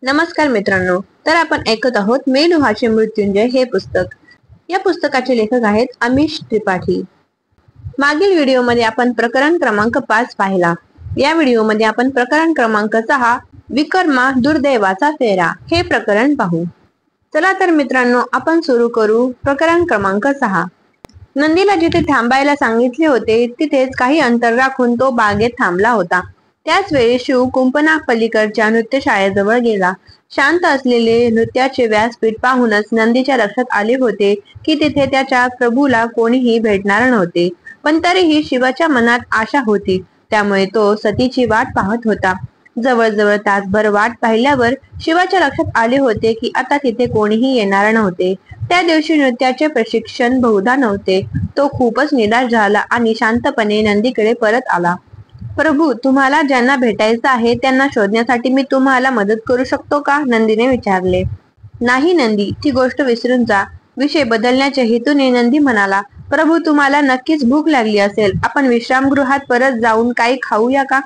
नमस्कार मित्रांनो, तर आपण ऐकत आहोत मेलुहाचे मृत्युंजय हे पुस्तक. या पुस्तकाचे लेखक आहेत अमिश त्रिपाठी. मागील व्हिडिओमध्ये आपण प्रकरण क्रमांक 5 पाहिला. या व्हिडिओमध्ये आपण प्रकरण क्रमांक 6 विकर्मा दुर्दैवाचा फेरा हे प्रकरण पाहू. चला तर मित्रांनो, आपण सुरू करू प्रकरण क्रमांक 6. नंदीला जिथे थांबायला सांगितले होते तिथेच काही अंतर राखून तो बागेत थांबला होता. त्याच वेळी शिव कुंपणा पलीकडच्या नृत्यशाळेजवळ गेला. शांत असलेले नृत्याचे व्यासपीठ पाहूनच नंदीच्या लक्षात आले होते की तिथे त्याच्या प्रभूला कोणीही भेटणार नव्हते. पण तरीही शिवाच्या मनात आशा होती, त्यामुळे तो सतीची वाट पाहत होता. जवळजवळ तासभर वाट पाहिल्यावर शिवाच्या लक्षात आले होते की आता तिथे कोणीही येणार नव्हते. त्या दिवशी नृत्याचे प्रशिक्षण बहुधा नव्हते. तो खूपच निराश झाला आणि शांतपणे नंदीकडे परत आला. प्रभू, तुम्हाला ज्यांना भेटायचं आहे त्यांना शोधण्यासाठी मी तुम्हाला मदत करू शकतो का? नंदीने विचारले. नाही नंदी, ती गोष्ट विसरून जा. विषय बदलण्याच्या हेतूने नंदी म्हणाला. प्रभू, तुम्हाला नक्कीच भूक लागली असेल. आपण विश्रामगृहात परत जाऊन काही खाऊया का?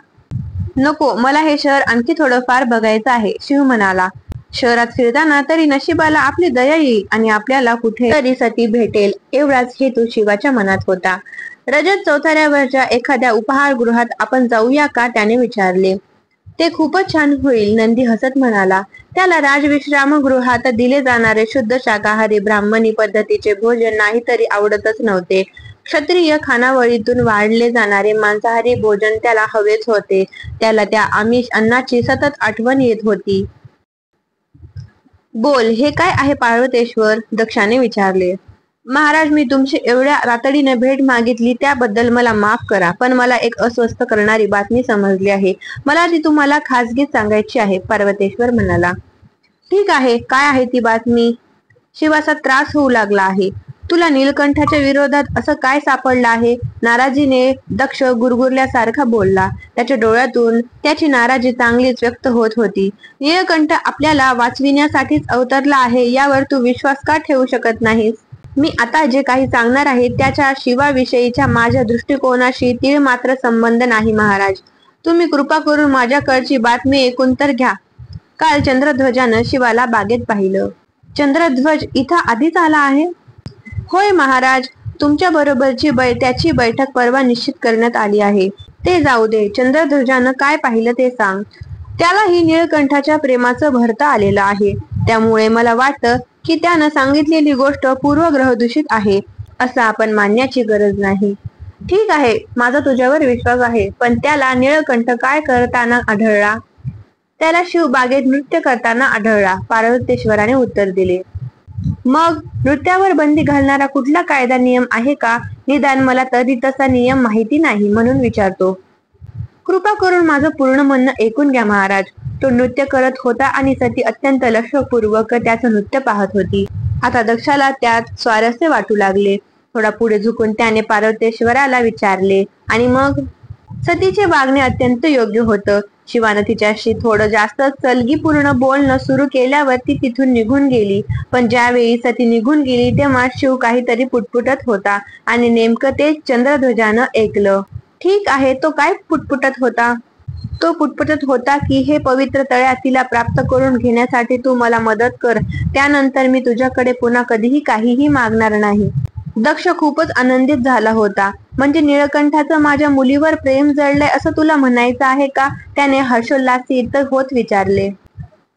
नको, मला हे शहर आणखी थोडंफार बघायचं आहे, शिव म्हणाला. शहरात फिरताना तरी नशिबाला आपली दया येईल आणि आपल्याला कुठेतरी सती भेटेल, एवढाच हेतू शिवाच्या मनात होता. रजत चौथऱ्यावरच्या एखाद्या उपहारगृहात आपण जाऊया का? त्याने विचारले. ते खूपच छान होईल, नंदी हसत म्हणाला. त्याला राजविश्रामगृहात दिले जाणारे शुद्ध शाकाहारी ब्राह्मणी पद्धतीचे भोजन नाहीतरी आवडतच नव्हते. क्षत्रिय खानावळीतून वाढले जाणारे मांसाहारी भोजन त्याला हवेच होते. त्याला त्या आमिष अन्नाची सतत आठवण येत होती. बोल, हे काय आहे पार्वतेश्वर? दक्षाने विचारले. महाराज, मी तुमची एवढ्या तातडीने भेट मागितली त्याबद्दल मला माफ करा, पण मला एक अस्वस्थ करणारी बातमी समजली आहे. मला ती तुम्हाला खासगीत सांगायची आहे, पार्वतेश्वर म्हणाला. ठीक आहे, काय आहे ती बातमी? शिवाचा त्रास होऊ लागला आहे. तुला नीलकंठाच्या विरोधात असं काय सापडलं आहे? नाराजीने दक्ष गुरगुरल्यासारखा बोलला. त्याच्या डोळ्यातून त्याची नाराजी चांगलीच व्यक्त होत होती. नीलकंठ आपल्याला वाचविण्यासाठीच अवतरला आहे यावर तू विश्वास का ठेवू शकत नाहीस? मी आता जे काही सांगणार आहे त्याच्या शिवाविषयीच्या माझ्या दृष्टिकोनाशी तीळ मात्र संबंध नाही महाराज. तुम्ही कृपा करून माझ्याकडची बातमी ऐकून तर घ्या. काल चंद्रध्वजानं शिवाला बागेत पाहिलं. चंद्रध्वज इथं आधीच आला आहे? होय महाराज, तुमच्या बरोबरची त्याची बैठक परवा निश्चित करण्यात आली आहे. ते जाऊ दे, चंद्रध्वजानं काय पाहिलं ते सांग. त्यालाही निळकंठाच्या प्रेमाचं भरता आलेलं आहे. त्यामुळे मला वाटतं की त्यानं सांगितलेली गोष्ट पूर्वग्रहदूषित आहे, असं आपण मानण्याची गरज नाही. ठीक आहे, माझा तुझ्यावर विश्वास आहे, पण त्याला निळकंठ काय करताना आढळला? त्याला शिव बागेत नृत्य करताना आढळला, पार्वतेश्वराने उत्तर दिले. मग नृत्यावर बंदी घालणारा कुठला कायदा नियम आहे का? निदान मला तरी तसा नियम माहिती नाही, म्हणून विचारतो. कृपा करून माझं पूर्ण म्हणणं ऐकून घ्या महाराज. तो नृत्य करत होता आणि सती अत्यंत लक्षपूर्वक त्याचं नृत्य पाहत होती. आता दक्षाला त्यात स्वारस्य वाटू लागले. थोडा पुढे झुकून त्याने पार्वतेश्वराला विचारले, आणि मग? सतीचे वागणे अत्यंत योग्य होतं. शिवानं तिच्याशी थोडं जास्त सलगीपूर्ण बोलणं सुरू केल्यावर ती तिथून निघून गेली. पण ज्यावेळी सती निघून गेली तेव्हा शिव काहीतरी पुटपुटत होता आणि नेमकं ते चंद्रध्वजानं ऐकलं. ठीक आहे, तो काय पुटपुटत होता? तो पुटपुटत होता की हे पवित्र तळ्यात तिला प्राप्त करून घेण्यासाठी तू मला मदत कर, त्यानंतर मी तुझ्याकडे पुन्हा कधीही काहीही मागणार नाही. दक्ष खूपच आनंदित झाला होता. म्हणजे निळकंठाचं माझ्या मुलीवर प्रेम जळलंय असं तुला म्हणायचं आहे का? त्याने हर्षोल्लासित होत विचारले.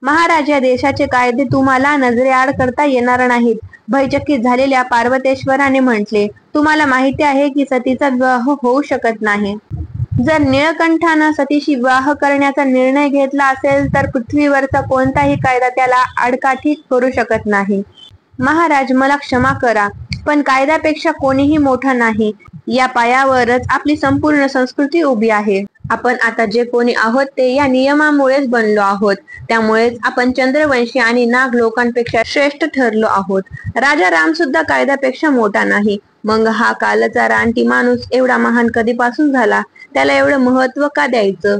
महाराज, या देशाचे कायदे तुम्हाला नजरेआड करता येणार नाहीत, भयचकित झालेल्या पार्वतेश्वराने म्हटले. तुम्हाला माहिती आहे की सतीचा विवाह होऊ शकत नाही. जर निळकंठानं सतीशी विवाह करण्याचा निर्णय घेतला असेल तर पृथ्वीवरचा कोणताही कायदा त्याला आडकाठी करू शकत नाही. महाराज, मला क्षमा करा, पण कायद्यापेक्षा कोणीही मोठा नाही, या पायावरच आपली संपूर्ण संस्कृती उभी आहे. आपण आता जे कोणी आहोत ते या नियमामुळेच बनलो आहोत. त्यामुळेच आपण चंद्रवंशी आणि नाग लोकांपेक्षा श्रेष्ठ ठरलो आहोत. राजा राम सुद्धा कायद्यापेक्षा मोठा नाही. मग हा कालचा रानटी माणूस एवढा महान कधीपासून झाला? त्याला एवढं महत्व का द्यायचं?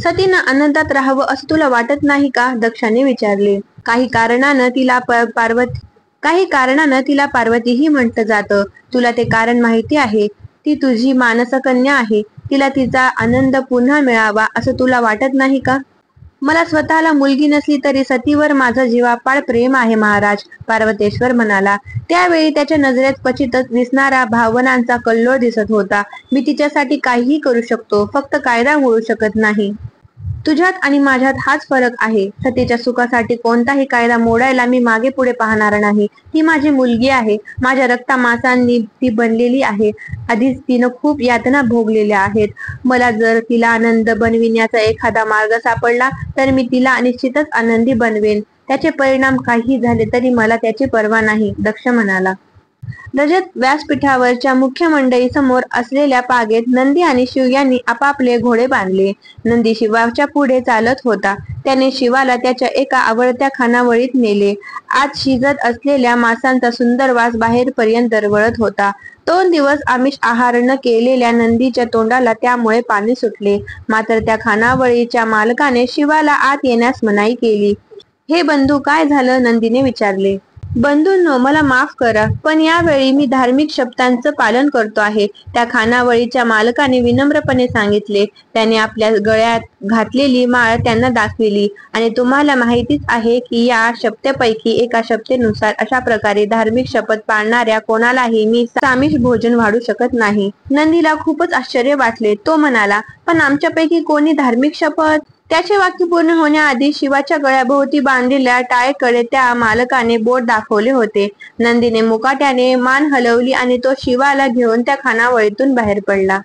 सतीनं आनंदात राहावं असं तुला वाटत नाही का? दक्षाने विचारले. काही कारणानं तिला पार्वतीही म्हटलं जातं. तुला ते कारण माहिती आहे. ती तुझी मानसकन्या आहे. तिला तिचा आनंद पुन्हा मिळावा असं तुला वाटत नाही का? मला स्वतःला मुलगी नसली तरी सतीवर माझं जीवापाड प्रेम आहे महाराज, पार्वतेश्वर म्हणाला. त्यावेळी त्याच्या नजरेत क्वचितच दिसणारा भावनांचा कल्लोळ दिसत होता. मी तिच्यासाठी काहीही करू शकतो, फक्त कायदा मोडू शकत नाही. तुझ्यात आणि माझ्यात हाच फरक आहे. सतीच्या सुखासाठी कोणताही कायदा मोडायला मी मागे पुढे पाहणार नाही. ती माझी मुलगी आहे. माझ्या रक्तामांसांनी ती बनलेली आहे. आधीच तिनं खूप यातना भोगलेल्या आहेत. मला जर तिला आनंद बनविण्याचा एखादा मार्ग सापडला तर मी तिला निश्चितच आनंदी बनवेन. त्याचे परिणाम काही झाले तरी मला त्याची पर्वा नाही, दक्ष म्हणाला. रजत व्यासपीठावरच्या मुख्य मंडळीसमोर असलेल्या पागेत नंदी आणि शिव यांनी आपापले घोडे बांधले. नंदी शिवाच्या पुढे चालत होता. त्याने शिवाला त्याच्या एका आवडत्या खानावळीत नेले. आत शिजत असलेल्या मांसाचा सुंदर वास बाहेरपर्यंत दरवळत होता. 2 दिवस आमिष आहार न केलेल्या नंदीच्या तोंडाला त्यामुळे पाणी सुटले. मात्र त्या खानावळीच्या मालकाने शिवाला आत येण्यास मनाई केली. हे बंधू, काय झालं? नंदीने विचारले. बंधूंनो, मला माफ करा, पण यावेळी मी धार्मिक शपथांचं पालन करतो आहे, त्या खानावळीच्या मालकाने विनम्रपणे सांगितले. त्याने आपल्या गळ्यात घातलेली माळ त्यांना दाखविली. आणि तुम्हाला माहितीच आहे की या शपथेपैकी एका शपथेनुसार अशा प्रकारे धार्मिक शपथ पाळणाऱ्या कोणालाही मी सामिष भोजन वाढू शकत नाही. नंदीला खूपच आश्चर्य वाटले. तो म्हणाला, पण आमच्यापैकी कोणी धार्मिक शपथ? त्याचे वाक्य पूर्ण होण्याआधी शिवाच्या गळ्याभोवती बांधलेल्या टाळेकडे त्या मालकाने बोट दाखवले होते. नंदीने मुकाट्याने मान हलवली आणि तो शिवाला घेऊन त्या खानावळीतून बाहेर पडला.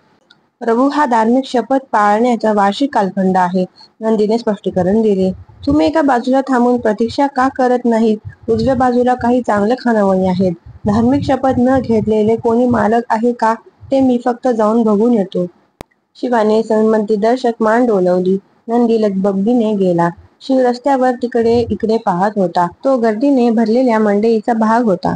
प्रभू, हा धार्मिक शपथ पाळण्याचा वार्षिक कालखंड आहे, नंदीने स्पष्टीकरण दिले. तुम्ही एका बाजूला थांबून प्रतीक्षा का करत नाहीत? उजव्या बाजूला काही चांगल्या खानावळी आहेत. धार्मिक शपथ न घेतलेले कोणी मालक आहे का? ते मी फक्त जाऊन बघून येतो. शिवाने संमतीदर्शक मान डोलवली. नंदी लगबगीने गेला. शिव रस्त्यावर तिकडे इकडे पाहत होता. तो गर्दीने भरलेल्या मंडईचा भाग होता.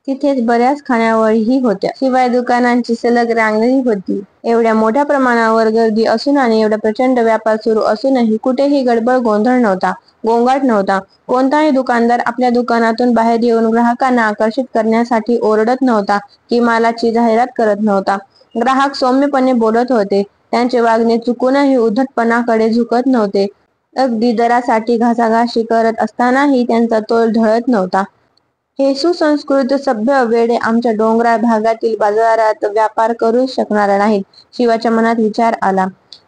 तिथेच बऱ्याच खानावळीही होत्या. शिवाय दुकानांची सलग रांगही होती. एवढ्या मोठ्या प्रमाणावर गर्दी असून आणि एवढा प्रचंड व्यापार सुरू असूनही कुठेही गडबड गोंधळ नव्हता, गोंगाट नव्हता. कोणताही दुकानदार आपल्या दुकानातून बाहेर येऊन ग्राहकांना आकर्षित करण्यासाठी ओरडत नव्हता की मालाची जाहिरात करत नव्हता. ग्राहक सौम्यपणे बोलत होते. त्यांचे वागणे चुकूनही उद्धटपणाकडे झुकत नव्हते. अगदी दरासाठी घासाघाशी करत असतानाही त्यांचा तोल ढळत नव्हता. हे सुसंस्कृत सभ्य वेडे आमच्या डोंगराळ भागातील बाजारात व्यापार करू शकणार नाहीत. शिवाच्या मनात विचार आला.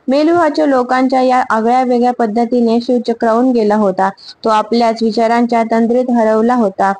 मेलुहाच्या लोकांच्या या आगळ्या-वेगळ्या पद्धतीने शिव चक्रावून गेला होता. तो आपल्याच विचारांच्या तंद्रीत हरवला होता.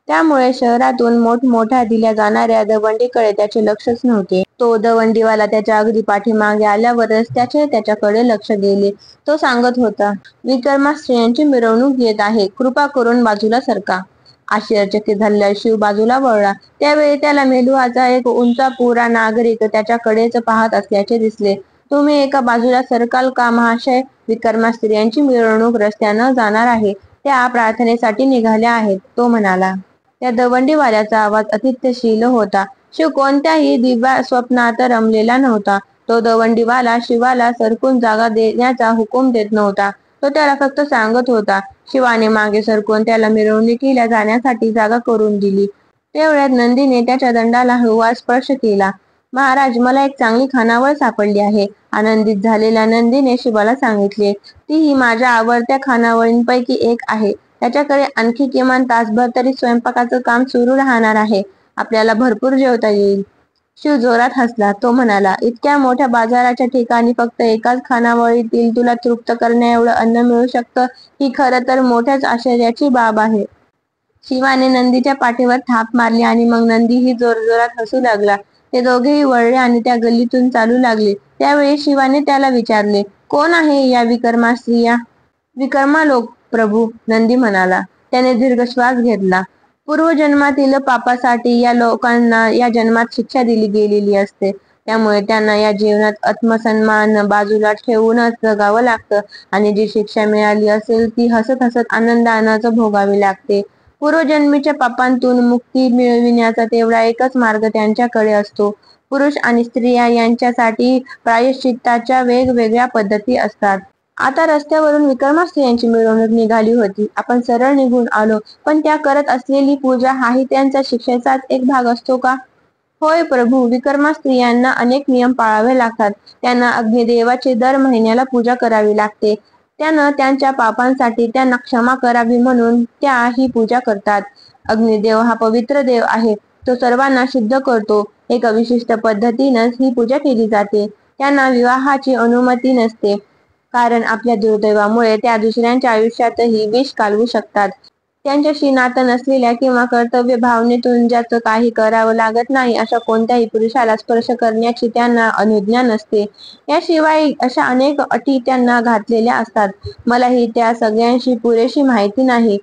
त्यामुळे शहरातून मोठमोठ्या दिल्या जाणाऱ्या दवंडीकडे त्याचे लक्षच नव्हते. तो दवंडीवाला त्याच्या अगदी पाठीमागे आल्यावरच त्याच्याकडे लक्ष गेले. तो सांगत होता, विक्रमा स्त्रियांची मिरवणूक येत आहे, कृपा करून बाजूला सरका. आश्चर्यचकित झालेला शिव बाजूला वळला. त्यावेळी त्याला मेलुहाचा एक उंचापुरा नागरिक त्याच्याकडेच पाहत असल्याचे दिसले. तुम्ही एका बाजूला सरकाल का महाशय? विक्रमा स्त्रियांची मिरवणूक रस्त्यानं जाणार आहे. त्या प्रार्थनेसाठी निघाल्या आहेत, तो म्हणाला. त्या दवंडीवाल्याचा आवाज अतिथ्यशील होता. शिव कोणत्याही दिव्या स्वप्नात रमलेला नव्हता. तो दवंडीवाला शिवाला सरकून जागा देण्याचा हुकूम देत नव्हता. तो त्याला फक्त सांगत होता. शिवाने मागे सरकून त्याला मिरवणुकीला जाण्यासाठी जागा करून दिली. तेवढ्यात नंदीने त्याच्या दंडाला हळूवार स्पर्श केला. महाराज, मला एक चांगली खानावळ सापडली आहे, आनंदित झालेल्या नंदीने शिवाला सांगितले. ती ही माझ्या आवडत्या खानावळींपैकी एक आहे. त्याच्याकडे आणखी किमान तासभर तरी स्वयंपाकाचं काम सुरू राहणार आहे. आपल्याला भरपूर जेवता येईल. शिव जोरात हसला. तो म्हणाला, इतक्या मोठ्या बाजाराच्या ठिकाणी फक्त एकाच खानावळीतील तुला तृप्त करण्या एवढं अन्न मिळू शकतं, ही खरं तर मोठ्याच आश्चर्याची बाब आहे. शिवाने नंदीच्या पाठीवर थाप मारली आणि मग नंदीही जोरजोरात हसू लागला. ते दोघेही वळले आणि त्या गल्लीतून चालू लागले. त्यावेळी शिवाने त्याला विचारले, कोण आहे या विक्रमा स्त्रिया? विक्रमा लोक प्रभू, नंदी म्हणाला. त्याने दीर्घ श्वास घेतला. पूर्वजन्मातील पापासाठी या लोकांना या जन्मात शिक्षा दिली गेलेली असते. त्यामुळे त्यांना या जीवनात आत्मसन्मान बाजूला ठेवूनच जगावं लागतं आणि जी शिक्षा मिळाली असेल ती हसत हसत आनंदानंच भोगावी लागते. पूर्वजन्मीच्या पापांतून मुक्ती मिळविण्याचा तेवढा एकच मार्ग त्यांच्याकडे असतो. पुरुष आणि स्त्रिया यांच्यासाठी प्रायश्चित्ताच्या वेगवेगळ्या पद्धती असतात. आता रस्त्यावरून विक्रमा स्त्रियांची मिरवणूक निघाली होती. आपण सरळ निघून आलो, पण त्या करत असलेली पूजा हाही त्यांच्या शिक्षेचाच एक भाग असतो का? होय प्रभू, विक्रमा स्त्रियांना अनेक नियम पाळावे लागतात. त्यांना अग्निदेवाची दर महिन्याला पूजा करावी लागते. त्यानं त्यांच्या पापांसाठी त्यांना क्षमा करावी म्हणून त्या ही पूजा करतात. अग्निदेव हा पवित्र देव आहे. तो सर्वांना शुद्ध करतो. एका विशिष्ट पद्धतीनंच ही पूजा केली जाते. त्यांना विवाहाची अनुमती नसते, कारण आपल्या दुर्दैवामुळे त्या दुसऱ्यांच्या आयुष्यातही विष घालवू शकतात. त्यांच्याशी नातं नसलेल्या किंवा कर्तव्य भावनेतून ज्याचं काही करावं लागत नाही अशा कोणत्याही पुरुषाला स्पर्श करण्याची त्यांना अनुज्ञा नसते. याशिवाय अशा अनेक अटी त्यांना घातलेल्या असतात. मलाही त्या सगळ्यांची पुरेशी माहिती नाही.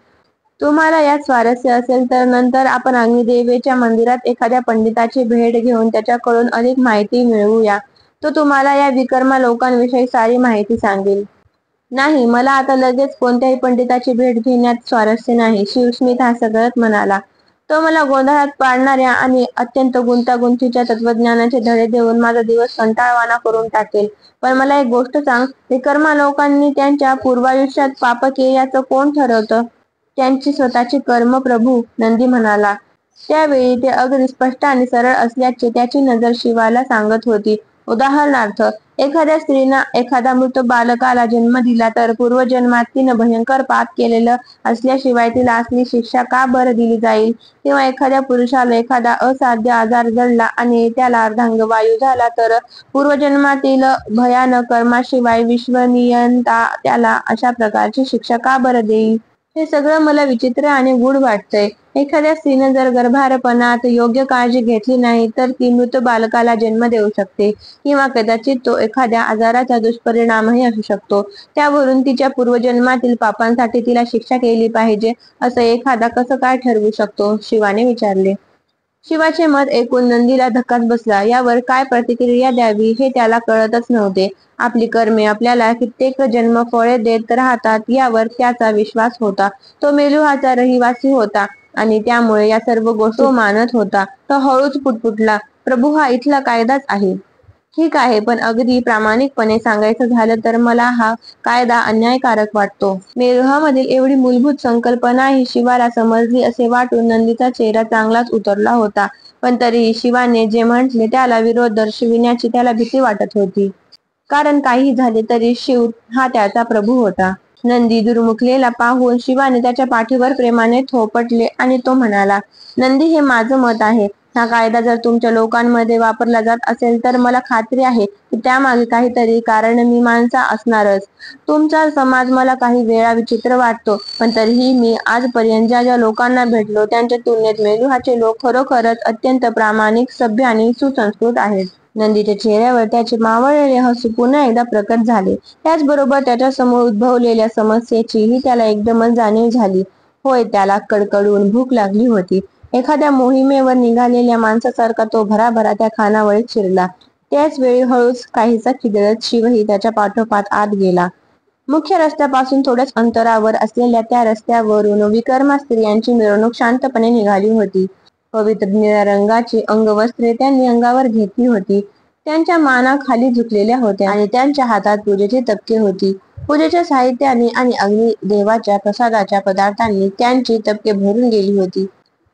तुम्हाला यात स्वारस्य असेल तर नंतर आपण अग्निदेवेच्या मंदिरात एखाद्या पंडिताची भेट घेऊन त्याच्याकडून अधिक माहिती मिळवूया. तो तुम्हाला या विकर्मा लोकांविषयी सारी माहिती सांगेल. नाही, मला आता लगेच कोणत्याही पंडिताची भेट घेण्यात स्वारस्य नाही, शिवस्मित हसत म्हणाला. तो मला गोंधळात पाडणाऱ्या आणि अत्यंत गुंतागुंतीच्या तत्वज्ञानाचे धडे देऊन माझा दिवस कंटाळवाणा करून टाकेल. पण मला एक गोष्ट सांग, विकर्मा लोकांनी त्यांच्या पूर्वायुष्यात पाप केल्याचं कोण ठरवतं? त्यांची स्वतःची कर्म प्रभू, नंदी म्हणाला. त्यावेळी ते अगदी स्पष्ट आणि सरळ असल्याचे त्याची नजर शिवाला सांगत होती. उदाहरणार्थ, एखाद्या स्त्रीनं एखाद्या मृत बालकाला जन्म दिला तर पूर्वजन्मात तिनं भयंकर पाप केलेलं असल्याशिवाय तिला असली शिक्षा का बरं दिली जाईल? किंवा एखाद्या पुरुषाला एखादा असाध्य आजार जडला आणि त्याला अर्धांगवायू झाला तर पूर्वजन्मातील भयानक कर्माशिवाय विश्वनियंता त्याला अशा प्रकारची शिक्षा का बरं देईल? हे सगळं मला विचित्र आणि गूढ वाटतंय. एखाद्या स्त्रीनं जर गर्भारपणात योग्य काळजी घेतली नाही तर ती मृत बालकाला जन्म देऊ शकते किंवा कदाचित तो एखाद्या आजाराचा दुष्परिणामही असू शकतो. त्यावरून तिच्या पूर्वजन्मातील पापांसाठी तिला शिक्षा केली पाहिजे असं एखादा कसं काय ठरवू शकतो? शिवाने विचारले. शिवाचे मत ऐकून नंदीला धक्काच बसला. यावर काय प्रतिक्रिया द्यावी हे त्याला कळतच नव्हते. आपली कर्मे आपल्याला कित्येक जन्म फळे देत राहतात यावर त्याचा विश्वास होता. तो मेलुहाचा रहिवासी होता आणि त्यामुळे या सर्व गोष्टी तो मानत होता. तो हळूच पुटपुटला, प्रभू, हा इथला कायदाच आहे. ठीक आहे, पण अगदी प्रामाणिकपणे सांगायचं झालं तर मला हा कायदा अन्यायकारक वाटतो. मेलुहामधील एवढी मूलभूत संकल्पनाही शिवाला समजली असे वाटून नंदीचा चेहरा चांगलाच उतरला होता. पण तरीही शिवाने जे म्हटले त्याला विरोध दर्शविण्याची त्याला भीती वाटत होती. कारण काहीही झाले तरी शिव हा त्याचा प्रभू होता. नंदी दुर्मुखलेला पाहून शिवाने त्याच्या पाठीवर प्रेमाने थोपटले आणि तो म्हणाला, नंदी, हे माझं मत आहे. हा कायदा जर तुमच्या लोकांमध्ये वापरला जात असेल तर मला खात्री आहे की त्यामागे काहीतरी कारणमीमांसा असणारच. तुमचा समाज मला काही वेळा विचित्र वाटतो, पण तरीही मी आजपर्यंत ज्या ज्या लोकांना भेटलो त्यांच्या तुलनेत मेलुहाचे लोक खरोखरच अत्यंत प्रामाणिक, सभ्य आणि सुसंस्कृत आहेत. नंदीच्या चेहऱ्यावर त्याचे मावळलेले हसू पुन्हा एकदा प्रकट झाले. त्याचबरोबर त्याच्या समोर उद्भवलेल्या समस्येचीही त्याला एकदमच जाणीव झाली. होय, त्याला कडकडून भूक लागली होती. एखाद्या मोहिमेवर निघालेल्या माणसासारखा तो भराभरा त्या खानावळीत शिरला. त्याच वेळी हळूच काहीसा खिदळत शिवही त्याच्या पाठोपाठ आत गेला. मुख्य रस्त्यापासून थोड्याच अंतरावर असलेल्या त्या रस्त्यावरून विकर्मा स्त्रियांची मिरवणूक शांतपणे निघाली होती. पवित्र निळ्या रंगाची अंगवस्त्रे त्यांनी अंगावर घेतली होती. त्यांच्या माना खाली झुकलेल्या होत्या आणि त्यांच्या हातात पूजेची तबके होती. पूजेच्या साहित्याने आणि अग्निदेवाच्या प्रसादाच्या पदार्थांनी त्यांची तबके भरून गेली होती.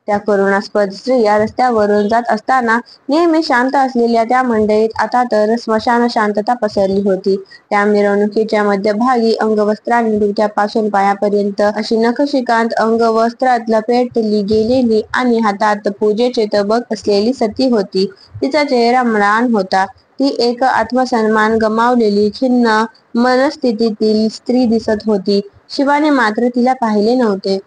त्या करुणास्पद स्त्रिया रस्त्यावरून जात असताना नेहमी शांत असलेल्या त्या मंडळीत आता तर स्मशान शांतता पसरली होती. त्या मिरवणुकीच्या मध्यभागी अंगवस्त्रांनी डोक्यापासून पायापर्यंत अशी नखशिकांत अंगवस्त्रात लपेटली गेलेली आणि हातात पूजेचे तबक असलेली सती होती. तिचा चेहरा म्लान होता. ती एक आत्मसन्मान गमावलेली, खिन्न मनस्थितीतील स्त्री दिसत होती. शिवाने मात्र तिला पाहिले नव्हते.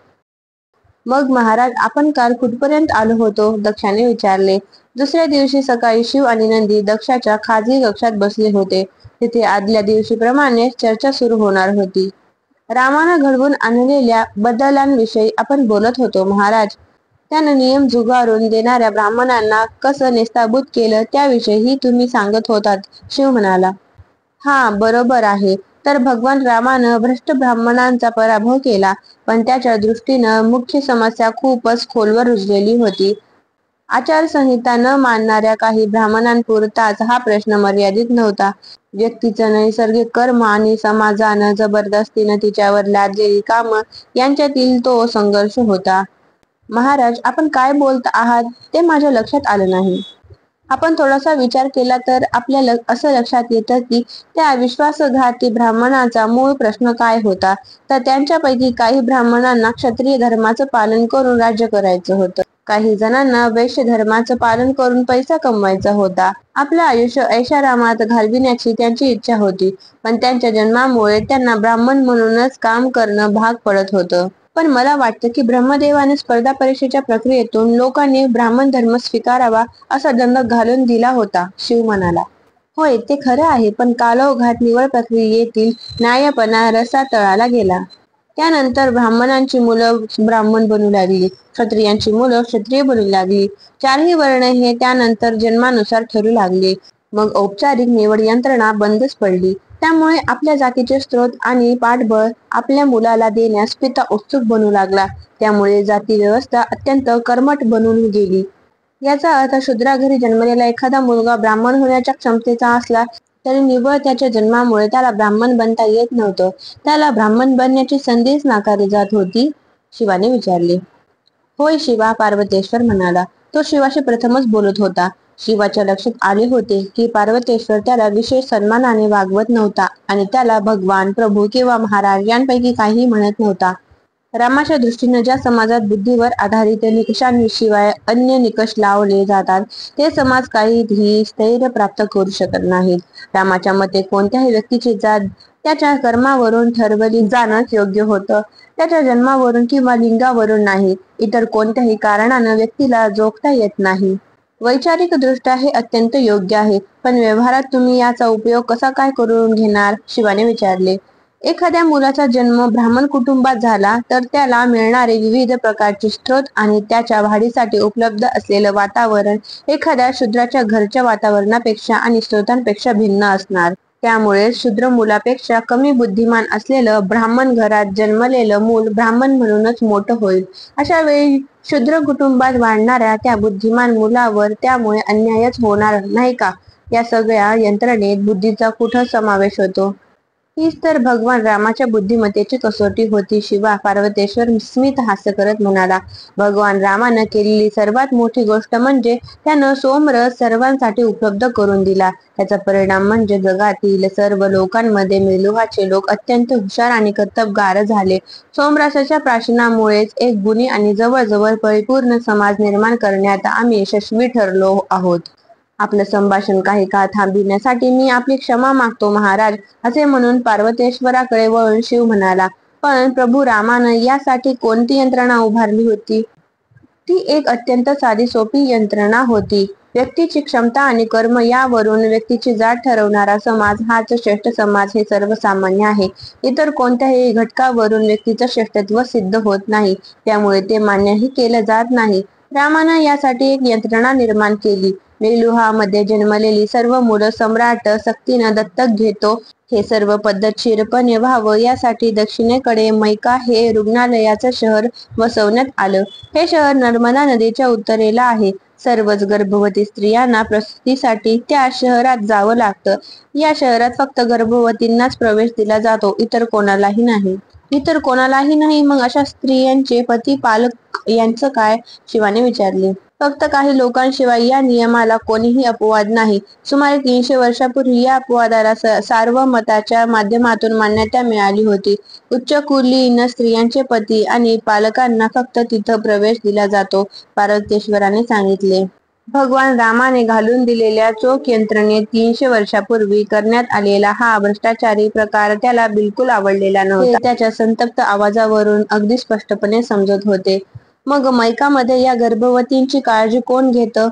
मग महाराज, आपण काल कुठपर्यंत आलो होतो? दक्षाने विचारले. दुसऱ्या दिवशी सकाळी शिव आणि नंदी दक्षाच्या खाजगी कक्षात बसले होते. तिथे आदल्या दिवशीप्रमाणे चर्चा सुरू होणार होती. रामानं घडवून आणलेल्या बदलांविषयी आपण बोलत होतो महाराज. त्यानं नियम झुगारून देणाऱ्या ब्राह्मणांना कसं नेस्ताभूत केलं त्याविषयीही तुम्ही सांगत होतात, शिव म्हणाला. हा, बरोबर आहे. तर भगवान रामानं भ्रष्ट ब्राह्मणांचा पराभव केला, पण त्याच्या दृष्टीनं मुख्य समस्या खूपच खोलवर रुजलेली होती. आचारसंहिता न मानणाऱ्या काही ब्राह्मणांपुरताच हा प्रश्न मर्यादित नव्हता. व्यक्तीचं नैसर्गिक कर्म आणि समाजानं जबरदस्तीनं तिच्यावर लादलेली कामं यांच्यातील तो संघर्ष होता. महाराज, आपण काय बोलत आहात ते माझ्या लक्षात आलं नाही. आपण थोडासा विचार केला तर आपल्याला असं लक्षात येतं की त्या विश्वासघाती ब्राह्मणाचा मूळ प्रश्न काय होता. तर त्यांच्यापैकी काही ब्राह्मणांना क्षत्रिय धर्माचं पालन करून राज्य करायचं होतं. काही जणांना वैश्य धर्माचं पालन करून पैसा कमवायचा होता. आपलं आयुष्य ऐशारामात घालविण्याची त्यांची इच्छा होती. पण त्यांच्या जन्मामुळे त्यांना ब्राह्मण म्हणूनच काम करणं भाग पडत होतं. पण मला वाटतं की ब्रह्मदेवाने स्पर्धा परीक्षेच्या प्रक्रियेतून लोकांनी ब्राह्मण धर्म स्वीकारावा असा दंड घालून दिला होता. शिव म्हणाला. होय, ते खरं आहे, पण कालौघात निवड प्रक्रियेतील न्यायपणा रसातळाला गेला. त्यानंतर ब्राह्मणांची मुलं ब्राह्मण बनू लागली, क्षत्रियांची मुलं क्षत्रिय बनू लागली. चारही वर्ण हे त्यानंतर जन्मानुसार ठरू लागले. मग औपचारिक निवड यंत्रणा बंदच पडली. त्यामुळे आपल्या जातीचे स्रोत आणि पाठबळ आपल्या मुलाला देण्यास पिता उत्सुक बनू लागला. त्यामुळे जाती व्यवस्था अत्यंत कर्मठ बनून गेली. याचा अर्थ शूद्रा घरी जन्मलेला एखादा मुलगा ब्राह्मण होण्याच्या क्षमतेचा असला तरी निव्वळ त्याच्या जन्मामुळे त्याला ब्राह्मण बनता येत नव्हतं. त्याला ब्राह्मण बनण्याची संधीच नाकारली जात होती. शिवाने विचारले. होय शिवा, पार्वतेश्वर म्हणाला. तो शिवाशी प्रथमच बोलत होता. शिवाच्या लक्षात आले होते की पार्वतेश्वर त्याला विशेष सन्मानाने वागवत नव्हता आणि त्याला भगवान, प्रभू किंवा महाराज यांपैकी काहीही म्हणत नव्हता. रामाच्या दृष्टीने ज्या समाजात बुद्धीवर आधारित निकषांशिवाय अन्य निकष लावले जातात ते समाज काहीही स्थैर्य प्राप्त करू शकत नाहीत. रामाच्या मते कोणत्याही व्यक्तीची जात त्याच्या कर्मावरून ठरवली जाणंच योग्य होतं, त्याच्या जन्मावरून किंवा लिंगावरून नाही. इतर कोणत्याही कारणानं व्यक्तीला जोखता येत नाही. वैचारिक दृष्ट्या हे अत्यंत योग्य आहे, पण व्यवहारात तुम्ही याचा उपयोग कसा काय करून घेणार? शिवाने विचारले. एखाद्या मुलाचा जन्म ब्राह्मण कुटुंबात झाला तर त्याला मिळणारे विविध प्रकारचे स्रोत आणि त्याच्या वाढीसाठी उपलब्ध असलेलं वातावरण एखाद्या शूद्राच्या घरच्या वातावरणापेक्षा आणि स्रोतांपेक्षा भिन्न असणार. त्यामुळे शूद्र मुलापेक्षा कमी बुद्धिमान असलेलं ब्राह्मण घरात जन्मलेलं मूल ब्राह्मण म्हणूनच मोठं होईल. अशा वेळी शूद्र कुटुंबात वाढणाऱ्या त्या बुद्धिमान मुलावर त्यामुळे अन्यायच होणार नाही का? या सगळ्या यंत्रणेत बुद्धीचा कुठं समावेश होतो? हीच तर भगवान रामाच्या बुद्धिमत्तेची कसोटी होती. शिवा, पार्वतेश्वर स्मित हास्य करत म्हणाला. भगवान रामानं केलेली सर्वात मोठी गोष्ट म्हणजे त्यानं सोमरस सर्वांसाठी उपलब्ध करून दिला. त्याचा परिणाम म्हणजे जगातील सर्व लोकांमध्ये मेलुहाचे लोक अत्यंत हुशार आणि कर्तबगार झाले. सोमरसाच्या प्राशनामुळेच एक गुणी आणि जवळजवळ परिपूर्ण समाज निर्माण करण्यात आम्ही यशस्वी ठरलो आहोत. आपलं संभाषण काही काळ थांबविण्यासाठी मी आपली क्षमा मागतो महाराज, असे म्हणून पार्वतेश्वराकडे वळून शिव म्हणाला. पण प्रभू रामानं यासाठी कोणती यंत्रणा उभारली होती? ती एक अत्यंत साधी सोपी यंत्रणा होती. व्यक्तीची क्षमता आणि कर्म यावरून व्यक्तीची जात ठरवणारा समाज हाच श्रेष्ठ समाज हे सर्वसामान्य आहे. इतर कोणत्याही घटकावरून व्यक्तीचं श्रेष्ठत्व सिद्ध होत नाही, त्यामुळे ते मान्यही केलं जात नाही. रामानं यासाठी एक यंत्रणा निर्माण केली. मेलुहामध्ये जन्मलेली सर्व मुलं सम्राट सक्तीनं दत्तक घेतो. हे सर्व पद्धतशीरपणे व्हावं यासाठी दक्षिणेकडे मैका हे रुग्णालयाचं शहर वसवण्यात आलं. हे शहर नर्मदा नदीच्या उत्तरेला आहे. सर्वच गर्भवती स्त्रियांना प्रसूतीसाठी त्या शहरात जावं लागतं. या शहरात फक्त गर्भवतींनाच प्रवेश दिला जातो, इतर कोणालाही नाही. इतर कोणालाही नाही? मग अशा स्त्रियांचे पती पालक यांचं काय? शिवाने विचारले. फक्त काही लोकांशिवाय या नियमाला कोणीही अपवाद नाही. सुमारे 300 वर्षापूर्वी या अपवादाला सार्वमताच्या माध्यमातून मान्यता मिळाली होती. उच्चकुलीन स्त्रियांचे पती आणि पालकांना फक्त तिथं प्रवेश दिला जातो, पार्वतेश्वराने सांगितले. भगवान रामाने घालून दिलेल्या चोख यंत्रणेत 300 वर्षापूर्वी करण्यात आलेला हा भ्रष्टाचारी प्रकार त्याला बिलकुल आवडलेला नव्हता. ते त्याच्या संतप्त आवाजावरून अगदी स्पष्टपणे समजत होते. मग मैकामध्ये या गर्भवतींची काळजी कोण घेतं?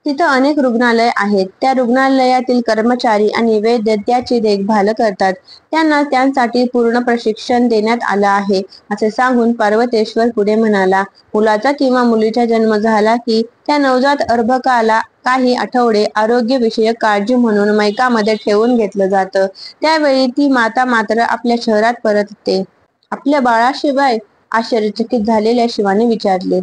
तिथं अनेक रुग्णालय आहेत. त्या रुग्णालयातील कर्मचारी आणि वैद्य त्याची देखभाल करतात. त्यांना त्यांसाठी पूर्ण प्रशिक्षण देण्यात आलं आहे, असे सांगून पार्वतेश्वर पुढे म्हणाला. मुलाचा किंवा मुलीचा जन्म झाला की त्या नवजात अर्भकाला काही आठवडे आरोग्यविषयक काळजी म्हणून मैकामध्ये ठेवून घेतलं जातं. त्यावेळी ती माता मात्र आपल्या शहरात परतते. आपल्या बाळाशिवाय? आश्चर्यचकित झालेल्या शिवाने विचारले.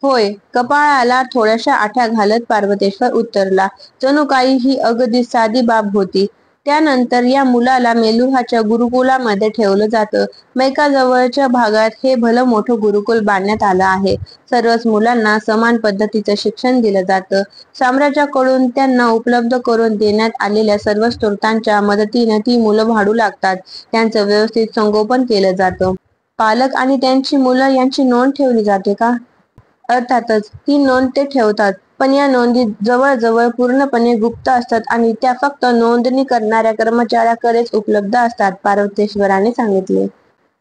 होय, कपाळाला थोड्याशा आठ्या घालत पार्वतेश्वर उत्तरला. जणू काही ही अगदी साधी बाब होती. त्यानंतर या मुलाला मेलुहाच्या गुरुकुलामध्ये ठेवलं जातं. मैका जवळच्या भागात हे भलं मोठं गुरुकुल बांधण्यात आलं आहे. सर्वच मुलांना समान पद्धतीचं शिक्षण दिलं जातं. साम्राज्याकडून त्यांना उपलब्ध करून देण्यात आलेल्या सर्व स्रोतांच्या मदतीने ती मुलं वाढू लागतात. त्यांचं व्यवस्थित संगोपन केलं जातं. पालक आणि त्यांची मुलं यांची नोंद ठेवली जाते का? अर्थातच ती नोंद ते ठेवतात, पण या नोंदी जवळजवळ पूर्णपणे गुप्त असतात आणि त्या फक्त नोंदणी करणाऱ्या कर्मचाऱ्याकडेच उपलब्ध असतात, पार्वतेश्वराने सांगितले.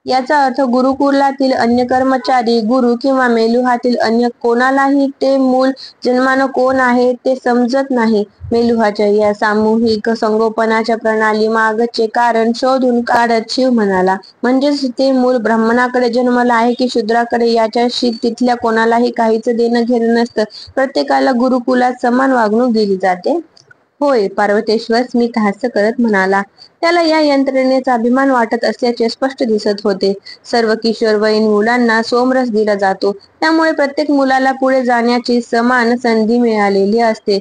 याचा अर्थ गुरुकुलातील अन्य कर्मचारी, गुरु किंवा मेलुहातील अन्य कोणालाही ते मूल जन्मानं कोण आहे ते समजत नाही. मेलुहाच्या या सामूहिक संगोपनाच्या प्रणाली मागचे कारण शोधून काढत शिव म्हणाला, म्हणजेच ते मूल ब्राह्मणाकडे जन्मलं आहे की शूद्राकडे याच्याशी तिथल्या कोणालाही काहीच देणं घेणं नसतं. प्रत्येकाला गुरुकुलात समान वागणूक दिली जाते. होय, पार्वतेश्वर स्मित हास्य करत म्हणाला. त्याला या यंत्रणेचा अभिमान वाटत असल्याचे स्पष्ट दिसत होते. सर्व किशोरवयीन मुलांना सोमरस दिला जातो, त्यामुळे प्रत्येक मुलाला पुढे जाण्याची समान संधी मिळालेली असते.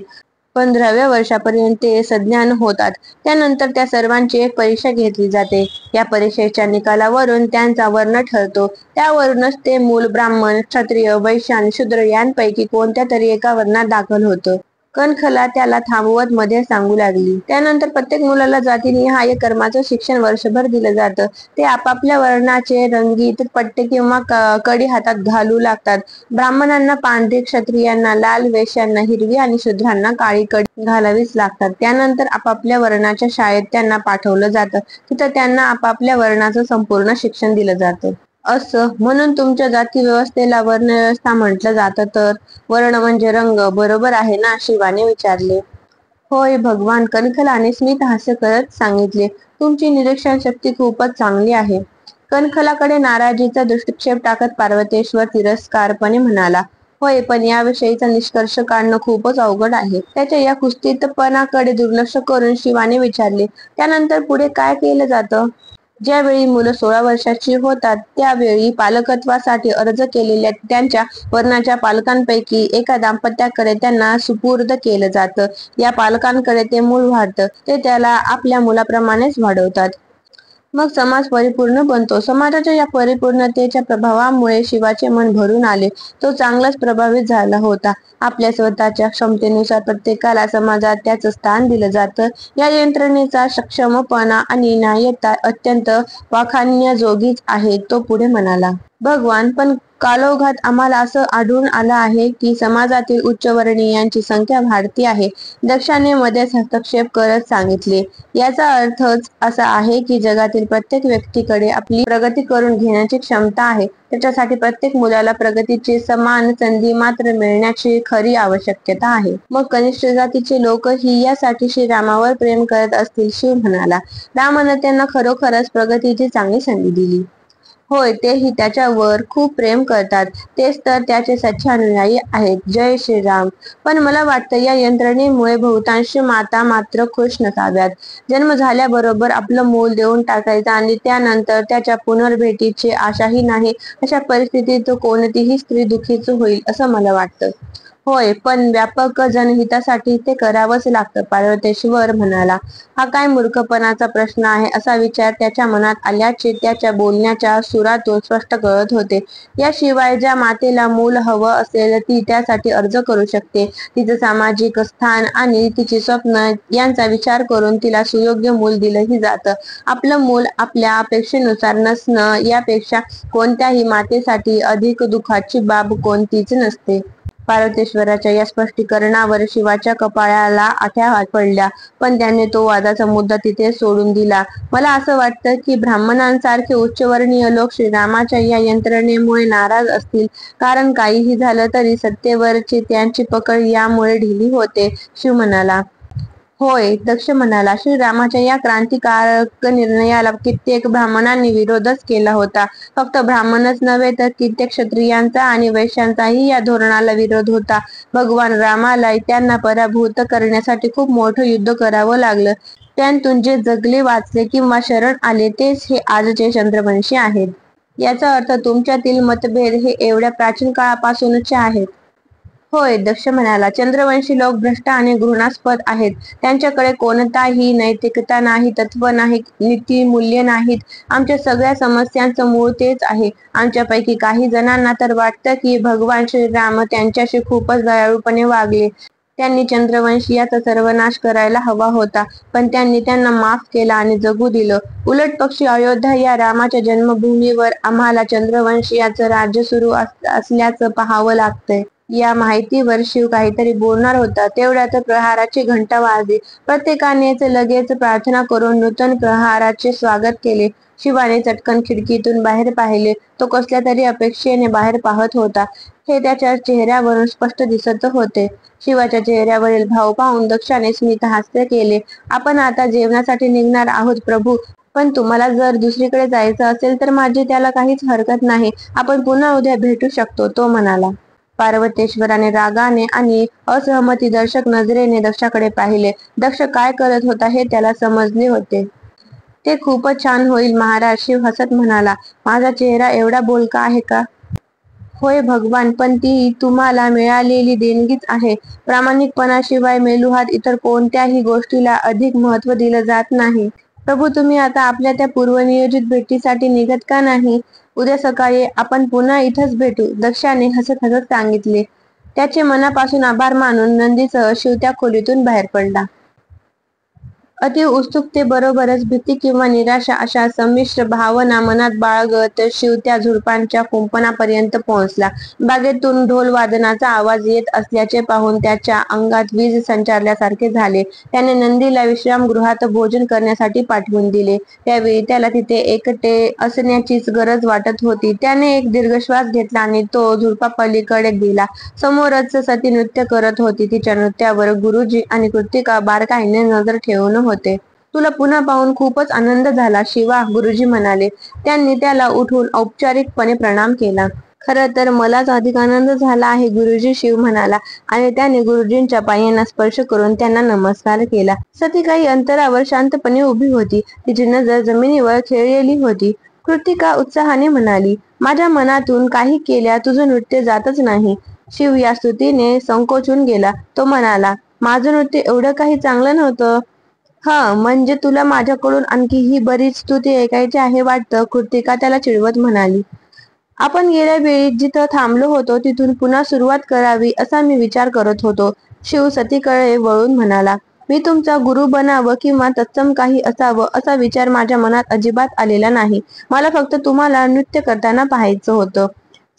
15व्या वर्षापर्यंत ते सज्ञान होतात. त्यानंतर त्या सर्वांची एक परीक्षा घेतली जाते. या परीक्षेच्या निकालावरून त्यांचा वर्ण ठरतो. त्यावरूनच ते मूल ब्राह्मण, क्षत्रिय, वैश्य आणि शूद्र यांपैकी कोणत्या तरी एका वर्णात दाखल होतं. कणखला त्याला थांबवत मध्ये सांगू लागली. त्यानंतर प्रत्येक मुलाला जातीनिहाय कर्माचं शिक्षण वर्षभर दिलं जातं. ते आपापल्या वर्णाचे रंगीत पट्टे किंवा कडी हातात घालू लागतात. ब्राह्मणांना पांढरी, क्षत्रियांना लाल, वैश्यांना हिरवी आणि शूद्रांना काळी कडी घालावीच लागतात. त्यानंतर आपापल्या वर्णाच्या शाळेत त्यांना पाठवलं जातं. तिथं त्यांना आपापल्या वर्णाचं संपूर्ण शिक्षण दिलं जातं. असं म्हणून तुमच्या जाती व्यवस्थेला वर्णव्यवस्था म्हटलं जातं तर? वर्ण म्हणजे रंग, बरोबर आहे ना? शिवाने विचारले. होय भगवान, कणखलाने स्मित हास्य करत सांगितले. तुमची निरीक्षण शक्ती खूपच चांगली आहे. कणखलाकडे नाराजीचा दृष्टिक्षेप टाकत पार्वतेश्वर तिरस्कारपणे म्हणाला, होय, पण याविषयीचा निष्कर्ष काढणं खूपच अवघड आहे. त्याच्या या कुस्तीतपणाकडे दुर्लक्ष करून शिवाने विचारले, त्यानंतर पुढे काय केलं जातं? ज्यावेळी मुलं 16 वर्षाची होतात त्यावेळी पालकत्वासाठी अर्ज केलेल्या त्यांच्या वर्णाच्या पालकांपैकी एका दाम्पत्याकडे त्यांना सुपूर्द केलं जातं. या पालकांकडे ते मूल वाढतं. ते त्याला आपल्या मुलाप्रमाणेच वाढवतात. मग समाज परिपूर्ण बनतो. समाजाच्या या परिपूर्णतेच्या प्रभावामुळे शिवाचे मन भरून आले. तो चांगलाच प्रभावित झाला होता. आपल्या स्वतःच्या क्षमतेनुसार प्रत्येकाला समाजात त्याचं स्थान दिलं जातं. या यंत्रणेचा सक्षमपणा आणि न्याय्यता अत्यंत वाखाणण्याजोगीच आहे. तो पुढे म्हणाला, भगवान, पण कालौघात आम्हाला असं आढळून आलं आहे की समाजातील उच्चवर्णीयांची संख्या वाढती आहे. दक्षाने मध्येच हस्तक्षेप करत सांगितले. याचा अर्थच असा आहे की जगातील प्रत्येक व्यक्तीकडे आपली प्रगती करून घेण्याची क्षमता आहे. त्याच्यासाठी प्रत्येक मुलाला प्रगतीची समान संधी मात्र मिळण्याची खरी आवश्यकता आहे. मग कनिष्ठ जातीचे लोकही यासाठी श्रीरामावर प्रेम करत असतील, शिव म्हणाला. रामानं त्यांना खरोखरच प्रगतीची चांगली संधी दिली. होय, तेही त्याच्यावर खूप प्रेम करतात. तेच तर त्याचे सच्चे अनुयायी आहेत. जय श्रीराम. पण मला वाटतं या यंत्रणेमुळे बहुतांश माता मात्र खुश नसाव्यात. जन्म झाल्याबरोबर आपलं मूल देऊन टाकायचं आणि त्यानंतर त्याच्या पुनर्भेटीची आशाही नाही, अशा परिस्थितीत कोणतीही स्त्री दुःखीच होईल असं मला वाटतं. होय, पण व्यापक जनहितासाठी ते करावंच लागतं, पार्वतेश्वर म्हणाला. हा काय मूर्खपणाचा प्रश्न आहे असा विचार त्याच्या मनात आल्याचे त्याच्या बोलण्याच्या सुरातून स्पष्ट कळत होते. याशिवाय ज्या मातेला मूल हवं असेल ती त्यासाठी अर्ज करू शकते. तिचं सामाजिक स्थान आणि तिची स्वप्न यांचा विचार करून तिला सुयोग्य मूल दिलंही जातं. आपलं मूल आपल्या अपेक्षेनुसार नसणं यापेक्षा कोणत्याही मातेसाठी अधिक दुःखाची बाब कोणतीच नसते. पार्वतेश्वराच्या या स्पष्टीकरणावर शिवाच्या कपाळाला आठ्या पडल्या, पण त्याने तो वादाचा मुद्दा तिथे सोडून दिला. मला असं वाटतं की ब्राह्मणांसारखे उच्चवर्णीय लोक श्रीरामाच्या या यंत्रणेमुळे नाराज असतील, कारण काहीही झालं तरी सत्तेवरची त्यांची पकड यामुळे ढिली होते, शिव म्हणाला. होय, दक्ष म्हणाला. श्रीरामाच्या या क्रांतिकारक निर्णयाला कित्येक ब्राह्मणांनी विरोधच केला होता. फक्त ब्राह्मणच नव्हे तर कित्येक क्षत्रियांचा आणि वैश्यांचाही या धोरणाला विरोध होता. भगवान रामाला त्यांना पराभूत करण्यासाठी खूप मोठं युद्ध करावं लागलं. त्यांतून जे जगले, वाचले किंवा शरण आले तेच हे आजचे चंद्रवंशी आहेत. याचा अर्थ तुमच्यातील मतभेद हे एवढ्या प्राचीन काळापासूनचे आहेत. होय, दक्ष म्हणाला. चंद्रवंशी लोक भ्रष्ट आणि घृणास्पद आहेत. त्यांच्याकडे कोणताही नैतिकता नाही, तत्व नाही, नीती मूल्य नाहीत. आमच्या सगळ्या समस्यांचं मूळ तेच आहे. आमच्यापैकी काही जणांना तर वाटतं की भगवान श्रीराम त्यांच्याशी खूपच दयाळूपणे वागले. त्यांनी चंद्रवंशीयाचा सर्वनाश करायला हवा होता, पण त्यांनी त्यांना माफ केलं आणि जगू दिलं. उलट पक्षी अयोध्या या रामाच्या जन्मभूमीवर आम्हाला चंद्रवंशीयाचं राज्य सुरू असल्याचं पाहावं लागतंय. या माहितीवर शिव काहीतरी बोलणार होता, तेवढ्यात प्रहाराची घंटा वाजली. प्रत्येकानेच लगेच प्रार्थना करून नूतन प्रहाराचे स्वागत केले. शिवाने चटकन खिडकीतून बाहेर पाहिले. तो कसल्या तरी अपेक्षेने बाहेर पाहत होता, हे त्याच्या चेहऱ्यावरून स्पष्ट दिसत होते. शिवाच्या चेहऱ्यावरील भाव पाहून दक्षाने स्मित हास्य केले. आपण आता जेवणासाठी निघणार आहोत प्रभू, पण तुम्हाला जर दुसरीकडे जायचं असेल तर माझी त्याला काहीच हरकत नाही. आपण पुन्हा उद्या भेटू शकतो, तो म्हणाला. पार्वतेश्वराने रागाने आणि असहमतीदर्शक नजरेने दक्षाकडे पाहिले. दक्ष काय करत होता हे त्याला समजले होते. ते खूपच छान होईल महाराज, शिव हसत म्हणाला. माझा चेहरा एवढा बोलका आहे का? होय भगवान, पण ती तुम्हाला मिळालेली देणगीच आहे. प्रामाणिकपणाशिवाय मेलुहात इतर कोणत्याही गोष्टीला अधिक महत्त्व दिलं जात नाही. प्रभू, तुम्ही आता आपल्या त्या पूर्वनियोजित भेटीसाठी निघत का नाही? उद्या सकाळी आपण पुन्हा इथंच भेटू, दक्षाने हसत हसत सांगितले. त्याचे मनापासून आभार मानून नंदीसह शिव त्या खोलीतून बाहेर पडला. अति उत्सुकतेबरोबरच भीती किंवा निराशा अशा संमिश्र भावना मनात बाळगत शिव त्या झुडपांच्या कुंपणापर्यंत पोहोचला. बागेतून ढोल वादनाचा आवाज येत असल्याचे पाहून त्याच्या अंगात वीज संचारल्यासारखे झाले. त्याने नंदीला विश्रामगृहात भोजन करण्यासाठी पाठवून दिले. त्यावेळी त्याला तिथे एकटे असण्याचीच गरज वाटत होती. त्याने एक दीर्घ श्वास घेतला आणि तो झुडपापलीकडे गेला. समोरच सती नृत्य करत होती. तिच्या नृत्यावर गुरुजी आणि कृतिका बारकाईने नजर ठेवून होते. तुला पुन्हा पाहून खूपच आनंद झाला शिवा, गुरुजी म्हणाले. त्यांनी त्याला उठून औपचारिकपणे प्रणाम केला. खरं तर मलाच अधिक आनंद झाला आहे गुरुजी, शिव म्हणाला आणि त्याने गुरुजींच्या पायांना स्पर्श करून त्यांना नमस्कार केला. सती काही अंतरावर शांतपणे उभी होती. तिची नजर जमिनीवर खेळलेली होती. कृतिका उत्साहाने म्हणाली, माझ्या मनातून काही केल्या तुझं नृत्य जातच नाही. शिव या स्तुतीने संकोचून गेला. तो म्हणाला, माझं नृत्य एवढं काही चांगलं नव्हतं. म्हणजे तुला माझ्याकडून आणखीही बरीच स्तुती ऐकायची आहे वाटतं, कृतिका त्याला चिडवत म्हणाली. आपण गेल्या वेळी जिथं थांबलो होतो तिथून पुन्हा सुरुवात करावी असा मी विचार करत होतो. शिव सतीकडे वळून म्हणाला, मी तुमचा गुरु बनावं किंवा तत्सम काही असावं असा विचार माझ्या मनात अजिबात आलेला नाही. मला फक्त तुम्हाला नृत्य करताना पाहायचं होतं.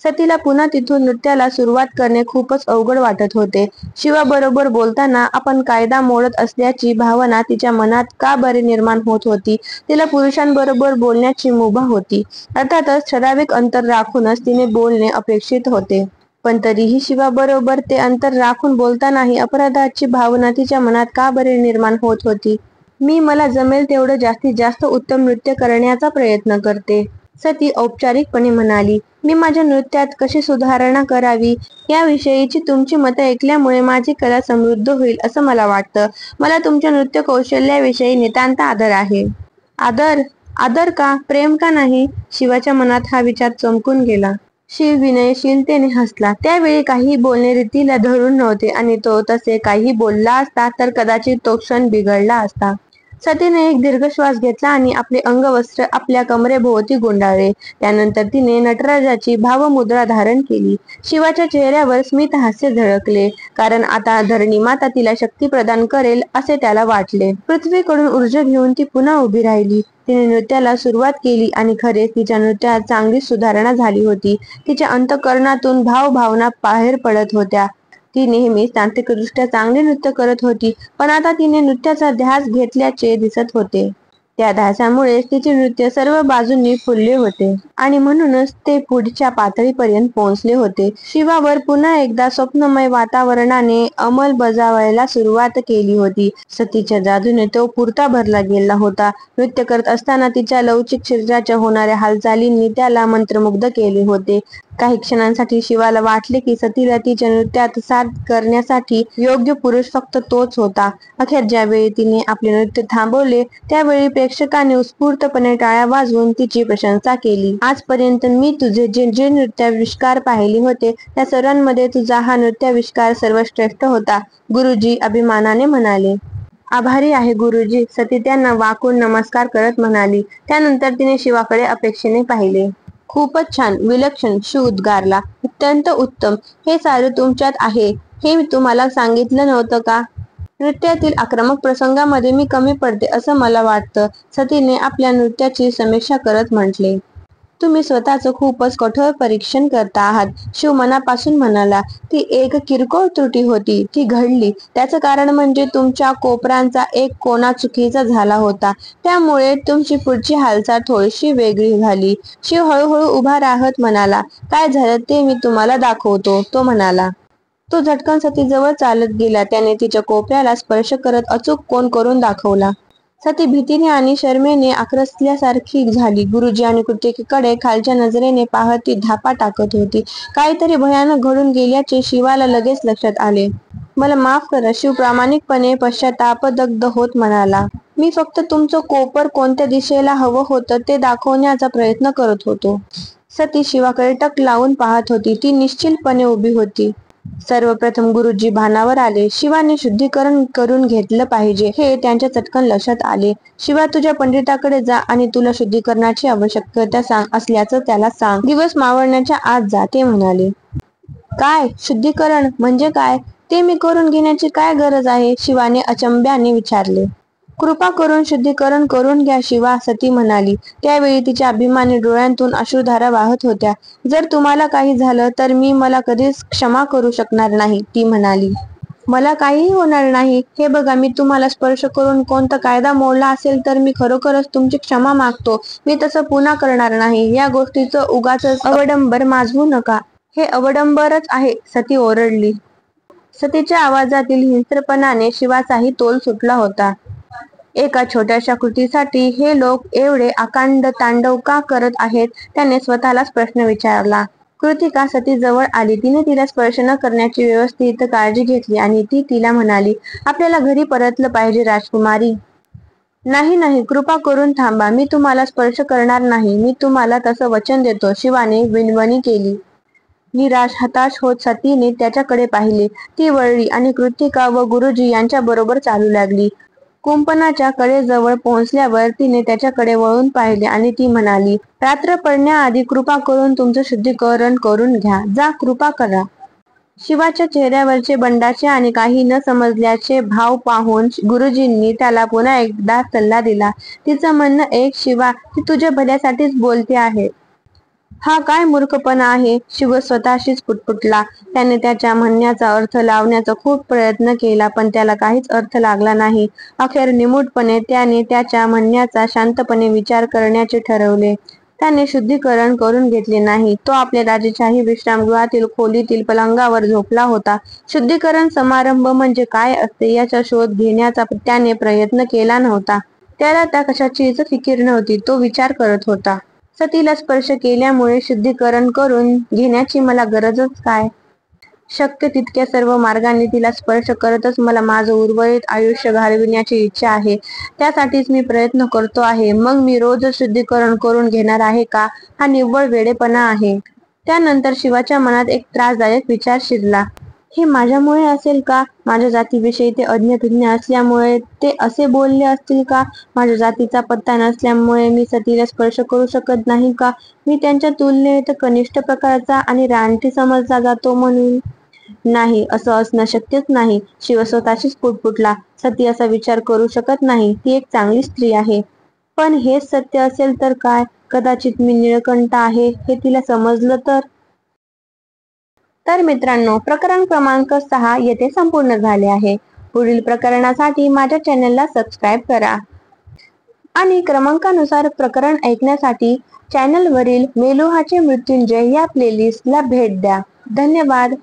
सतीला पुन्हा तिथून नृत्याला सुरुवात करणे खूपच अवघड वाटत होते. शिवाबरोबर बोलताना आपण कायदा मोडत असल्याची भावना तिच्या मनात का बरे निर्माण होत होती? तिला पुरुषांबरोबर बोलण्याची मुभा होती. अर्थातच ठराविक अंतर राखूनच तिने बोलणे अपेक्षित होते. पण तरीही शिवाबरोबर ते अंतर राखून बोलतानाही अपराधाची भावना तिच्या मनात का बरे निर्माण होत होती? मला जमेल तेवढं जास्तीत जास्त उत्तम नृत्य करण्याचा प्रयत्न करते, सती औपचारिकपणे म्हणाली. मी माझ्या नृत्यात कशी सुधारणा करावी याविषयीची तुमची मतं ऐकल्यामुळे माझी कला समृद्ध होईल असं मला वाटतं. मला तुमच्या नृत्य कौशल्याविषयी नितांत आदर आहे. आदर? आदर का? प्रेम का नाही? शिवाच्या मनात हा विचार चमकून गेला. शिव विनयशीलतेने हसला. त्यावेळी काही बोलणे रीतीला धरून नव्हते आणि तो तसे काही बोलला असता तर कदाचित तो क्षण बिघडला असता. सतीने एक दीर्घ श्वास घेतला आणि आपले अंगवस्त्र आपल्या कमरेभोवती गुंडाळले. त्यानंतर तिने नटराजाची भावमुद्रा धारण केली. शिवाच्या चेहऱ्यावर स्मित हास्य झळकले, कारण आता धरणीमाता तिला शक्ती प्रदान करेल असे त्याला वाटले. पृथ्वीकडून ऊर्जा घेऊन ती पुन्हा उभी राहिली. तिने नृत्याला सुरुवात केली आणि खरेच तिच्या नृत्यात चांगलीच सुधारणा झाली होती. तिच्या अंतःकरणातून भावना बाहेर पडत होत्या. ती नेहमीच तांत्रिकदृष्ट्या चांगले नृत्य करत होती, पण आता तिने नृत्याचा ध्यास घेतल्याचे दिसत होते. त्या ध्यासामुळेच तिचे नृत्य सर्व बाजूंनी फुलले होते आणि म्हणूनच ते पुढच्या पातळीपर्यंत पोहोचले होते. शिवावर पुन्हा एकदा स्वप्नमय वातावरणाने अंमल बजावायला सुरुवात केली होती. सतीच्या जादूने तो पुरता भरला गेला होता. नृत्य करत असताना तिच्या लवचिक शरीराच्या होणाऱ्या हालचालींनी त्याला मंत्रमुग्ध केले होते. काही क्षणांसाठी शिवाला वाटले की सतीला तिच्या नृत्यात साथ करण्यासाठी योग्य पुरुष फक्त तोच होता. अखेर ज्यावेळी तिने आपले नृत्य थांबवले त्यावेळी प्रेक्षकांनी उत्स्फूर्तपणे टाळ्या वाजवून तिची प्रशंसा केली. आज आजपर्यंत मी तुझे जे जे नृत्याविष्कार पाहिले होते त्या सर्वांमध्ये तुझा हा नृत्याविष्कार सर्वश्रेष्ठ होता. गुरुजी अभिमानाने म्हणाले. आभारी आहे गुरुजी, सती त्यांना वाकून नमस्कार करत म्हणाली. त्यानंतर तिने शिवाकडे अपेक्षेने पाहिले. खूपच छान, विलक्षण, शिव उद्गारला. अत्यंत उत्तम. हे सारे तुमच्यात आहे हे मी तुम्हाला सांगितलं नव्हतं का? नृत्यातील आक्रमक प्रसंगामध्ये मी कमी पडते असं मला वाटतं, सतीने आपल्या नृत्याची समीक्षा करत म्हटले. तुम्ही स्वतःच खूपच कठोर परीक्षण करता आहात, शिव मनापासून म्हणाला. ती एक किरकोळ त्रुटी होती, ती घडली. त्याचं कारण म्हणजे तुमच्या कोपरांचा एक कोना चुकीचा झाला होता. त्यामुळे तुमची पुढची हालचाल थोडीशी वेगळी झाली. शिव हळूहळू उभा राहत म्हणाला. काय झालं ते मी तुम्हाला दाखवतो, तो म्हणाला. तो झटकन सतीजवळ चालत गेला. त्याने तिच्या कोपऱ्याला स्पर्श करत अचूक कोन करून दाखवला. सती भीतीने आणि शरमेने आक्रसल्यासारखी झाली. गुरुजी आणि कृतिकेकडे खालच्या नजरेने पाहत ती धापा टाकत होती. काहीतरी भयानक घडून गेल्याचे शिवाला लगेच लक्षात आले. मला माफ करा, शिव प्रामाणिकपणे पश्चातापदग्ध होत म्हणाला. मी फक्त तुमचं कोपर कोणत्या दिशेला हवं होतं ते दाखवण्याचा प्रयत्न करत होतो. सती शिवाकडे टक लावून पाहत होती. ती निश्चलपणे उभी होती. सर्वप्रथम गुरुजी भानावर आले. शिवाने शुद्धीकरण करून घेतलं पाहिजे हे त्यांच्या चटकन लक्षात आले. शिवा, तुझ्या पंडिताकडे जा आणि तुला शुद्धीकरणाची आवश्यकता असल्याचं त्याला सांग. दिवस मावळण्याच्या आत जा, ते म्हणाले. काय शुद्धीकरण म्हणजे काय? ते मी करून घेण्याची काय गरज आहे? शिवाने अचंब्याने विचारले. कृपा करून शुद्धीकरण करून घ्या शिवा, सती म्हणाली. त्यावेळी तिच्या अभिमानी डोळ्यांतून अश्रुधारा वाहत होत्या. जर तुम्हाला काही झालं तर मी मला कधीच क्षमा करू शकणार नाही, ती म्हणाली. मला काहीही होणार नाही. हे बघा, मी तुम्हाला स्पर्श करून कोणता कायदा मोडला असेल तर मी खरोखरच तुमची क्षमा मागतो. मी तसं पुन्हा करणार नाही. या गोष्टीचं उगाचच अवडंबर माजवू नका. हे अवडंबरच आहे, सती ओरडली. सतीच्या आवाजातील हिंस्त्रपणाने शिवाचाही तोल सुटला होता. एका छोट्याशा कृतीसाठी हे लोक एवढे अकांड तांडव का करत आहेत? त्याने स्वतःलाच प्रश्न विचारला. कृतिका सती जवळ आली. तिने तिला स्पर्श न करण्याची व्यवस्थित काळजी घेतली आणि ती तिला म्हणाली. आपल्याला घरी परतलं पाहिजे राजकुमारी. नाही नाही, कृपा करून थांबा. मी तुम्हाला स्पर्श करणार नाही. मी तुम्हाला तसं वचन देतो, शिवाने विनवणी केली. निराश हताश होत सतीने त्याच्याकडे पाहिले. ती वळली आणि कृतिका व गुरुजी यांच्या बरोबर चालू लागली. कुंपणाच्या कडेजवळ पोहोचल्यावर तिने त्याच्याकडे वळून पाहिले आणि ती म्हणाली. रात्र पडण्याआधी कृपा करून तुमचं शुद्धीकरण करून घ्या. जा, कृपा करा. शिवाच्या चेहऱ्यावरचे बंडाचे आणि काही न समजल्याचे भाव पाहून गुरुजींनी त्याला पुन्हा एकदा सल्ला दिला. तिचं म्हणणं ऐक शिवा, ती तुझ्या भल्यासाठीच बोलते आहे. हा काय मूर्खपणा आहे? शिव स्वतःशीच पुटपुटला. त्याने त्याच्या म्हणण्याचा अर्थ लावण्याचा खूप प्रयत्न केला, पण त्याला काहीच अर्थ लागला नाही. अखेर निमूटपणे त्याने त्याच्या म्हणण्याचा शांतपणे विचार करण्याचे ठरवले. त्याने शुद्धीकरण करून घेतले नाही. तो आपल्या राजेशाही विश्रामगृहातील खोलीतील पलंगावर झोपला होता. शुद्धीकरण समारंभ म्हणजे काय असते याचा शोध घेण्याचा त्याने प्रयत्न केला नव्हता. त्याला त्या कशाचीच फिकीर नव्हती. तो विचार करत होता. सतीला स्पर्श केल्यामुळे शुद्धीकरण करून घेण्याची मला गरजच काय? शक्य तितक्या सर्व मार्गांनी तिला स्पर्श करतच मला माझं उर्वरित आयुष्य घालविण्याची इच्छा आहे. त्यासाठीच मी प्रयत्न करतो आहे. मग मी रोजच शुद्धीकरण करून घेणार आहे का? हा निव्वळ वेडेपणा आहे. त्यानंतर शिवाच्या मनात एक त्रासदायक विचार शिरला. हे माझ्यामुळे असेल का? माझ्या जातीविषयी ते अज्ञतज्ञ असल्यामुळे ते असे बोलले असतील का? माझ्या जातीचा पत्ता नसल्यामुळे मी सतीला स्पर्श करू शकत नाही का? मी त्यांच्या तुलनेत कनिष्ठ प्रकारचा आणि रानटी समजला जातो म्हणून? नाही, असं असणं शक्यच नाही. शिव स्वतःशीच पुटपुटला. सती असा विचार करू शकत नाही. ती एक चांगली स्त्री आहे. पण हेच सत्य असेल तर काय? कदाचित मी नीळकंठ आहे हे तिला समजलं तर? तर मित्रांनो, प्रकरण क्रमांक 6 येथे संपूर्ण झाले आहे. पुढील प्रकरणासाठी माझ्या चॅनलला सबस्क्राईब करा आणि क्रमांकानुसार प्रकरण ऐकण्यासाठी चॅनलवरील मेलुहाचे मृत्युंजय या प्लेलिस्टला भेट द्या. धन्यवाद.